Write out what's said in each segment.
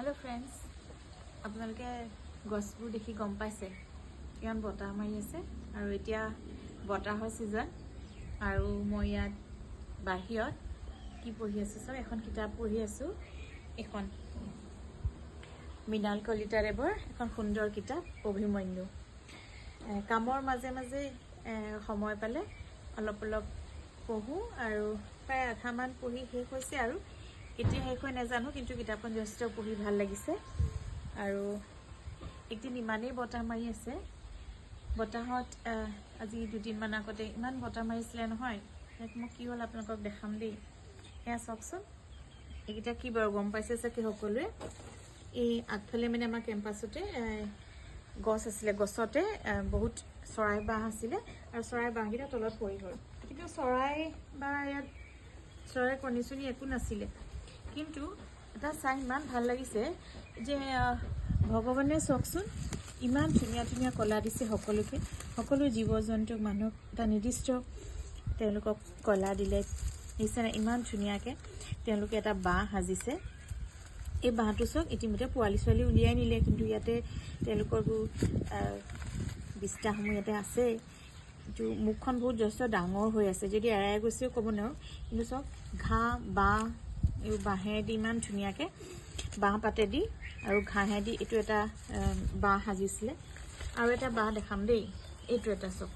hello friends আপোনালোকে গছবোৰ দেখি গম পাইছে কিমান বতাহ মাৰি আছে আৰু এতিয়া বতাহৰ সিজন আৰু মই ইয়াত বাহিৰত কি পঢ়ি আছো সব এখন কিতাপ পঢ়ি আছো এখন মৃণাল কলিতাদেৱৰ এখন সুন্দৰ কিতাপ অভিমন্যু কামৰ মাজে মাজে সময় পালে অলপ অলপ পঢ়ো আৰু প্ৰায় আধামান পঢ়ি শেষ হৈছে আৰু কেতিয়া শেষ হয় নাজানো কিন্তু কিতাপখন যথেষ্ট পঢ়ি ভাল লাগিছে আৰু একদিন ইমানেই বতাহ মাৰি আছে বতাহত আজি দুদিন মান আগতে ইমান বতাহ মাৰিছিলে নহয় মই কি হ'ল আপোনালোকক দেখাম দেই এয়া চাওকচোন এইকেইটা কি বাৰু গম পাইছে চাগে সকলোৱে এই আগফালে মানে আমাৰ কেম্পাছতে গছ আছিলে গছতে বহুত চৰাই বাহ আছিলে আৰু চৰাই বাহকেইটা তলত পৰি গ'ল কিন্তু চৰাই বা ইয়াত চৰাই কণী একো নাছিলে কিন্তু এটা চাই ইমান ভাল লাগিছে যে ভগৱানে চাওকচোন ইমান ধুনীয়া ধুনীয়া কলা দিছে সকলোকে সকলো জীৱ জন্তুক মানুহ এটা নিৰ্দিষ্ট তেওঁলোকক কলা দিলে নিশ্চয় ইমান ধুনীয়াকৈ তেওঁলোকে এটা বাহ সাজিছে এই বাহটো চাওক ইতিমধ্যে পোৱালি ছোৱালী উলিয়াই নিলে কিন্তু ইয়াতে তেওঁলোকৰ বিস্তাসমূহ ইয়াতে আছে কিন্তু মুখখন বহুত যথেষ্ট ডাঙৰ হৈ আছে যদি এৰাই গৈছেও ক'ব নোৱাৰোঁ কিন্তু চাওক ঘাঁহ বাঁহ এই বাঁহেদি ইমান ধুনীয়াকৈ বাঁহ পাতেদি আৰু ঘাঁহেদি এইটো এটা বাঁহ সাজিছিলে আৰু এটা বাঁহ দেখাম দেই এইটো এটা চাওক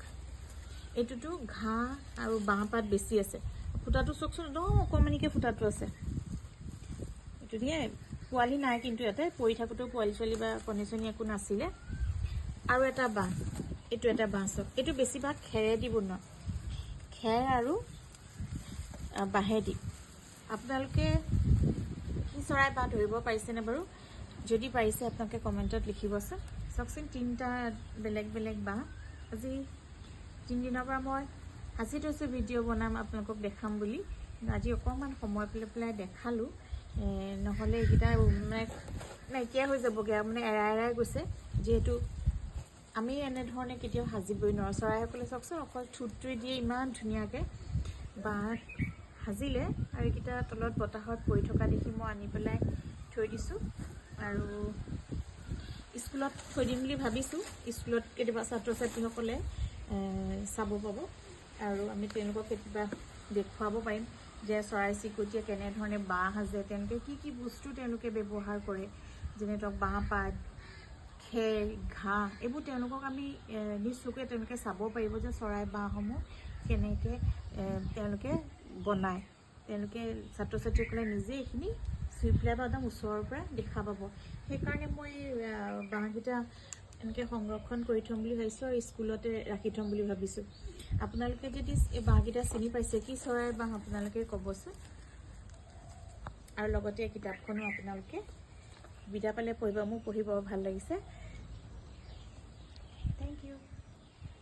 এইটোতো ঘাঁহ আৰু বাঁহ পাত বেছি আছে ফুটাটো চাওকচোন একদম অকণমানিকৈ ফুটাটো আছে এইটো দিয়ে পোৱালি নাই কিন্তু ইয়াতে পৰি থাকোঁতেও পোৱালি ছোৱালী বা কণী চণী একো নাছিলে আৰু এটা বাঁহ এইটো এটা বাঁহ চাওক এইটো বেছিভাগ খেৰেদি বনোৱা খেৰ আৰু বাঁহেদি আপোনালোকে কি চৰাই বাঁহ ধৰিব পাৰিছেনে বাৰু যদি পাৰিছে আপোনালোকে কমেণ্টত লিখিবচোন চাওকচোন তিনিটা বেলেগ বেলেগ বাঁহ আজি 3 দিনৰ পৰা মই সাজি থৈছোঁ ভিডিঅ' বনাম আপোনালোকক দেখাম বুলি আজি অকণমান সময় পেলাই দেখালোঁ নহ'লে এইকেইটা মানে নাইকিয়া হৈ যাবগৈ মানে এৰাই গৈছে যিহেতু আমি এনেধৰণে কেতিয়াও সাজিবই নোৱাৰোঁ চৰাইসকলে চাওকচোন অকল ঠোঁটটোৱে দিয়ে ইমান ধুনীয়াকৈ বাঁহ সাজিলে আৰু এইকেইটা তলত বতাহত পৰি থকা দেখি মই আনি পেলাই থৈ দিছোঁ আৰু স্কুলত থৈ দিম বুলি ভাবিছোঁ স্কুলত কেতিয়াবা ছাত্ৰ ছাত্ৰীসকলে চাব পাব আৰু আমি তেওঁলোকক কেতিয়াবা দেখুৱাব পাৰিম যে চৰাই চিৰিকটিয়ে কেনেধৰণে বাঁহ সাজে তেওঁলোকে কি কি বস্তু তেওঁলোকে ব্যৱহাৰ কৰে যেনে ধৰক বাঁহ পাত খেৰ ঘাঁহ এইবোৰ তেওঁলোকক আমি নিজ চকুৰে তেওঁলোকে চাব পাৰিব যে চৰাই বাঁহসমূহ কেনেকৈ তেওঁলোকে বনায় তেওঁলোকে ছাত্ৰ ছাত্ৰীসকলে নিজে এইখিনি চুই পেলাই বা একদম ওচৰৰ পৰা দেখা পাব সেইকাৰণে মই বাঁহকেইটা এনেকৈ সংৰক্ষণ কৰি থ'ম বুলি ভাবিছোঁ আৰু স্কুলতে ৰাখি থ'ম বুলি ভাবিছোঁ আপোনালোকে যদি এই বাঁহকেইটা চিনি পাইছে কি চৰাইৰ বাঁহ আপোনালোকে ক'বচোন আৰু লগতে এই কিতাপখনো আপোনালোকে সুবিধা পালে পঢ়িব মোৰ পঢ়িব ভাল লাগিছে থেংক ইউ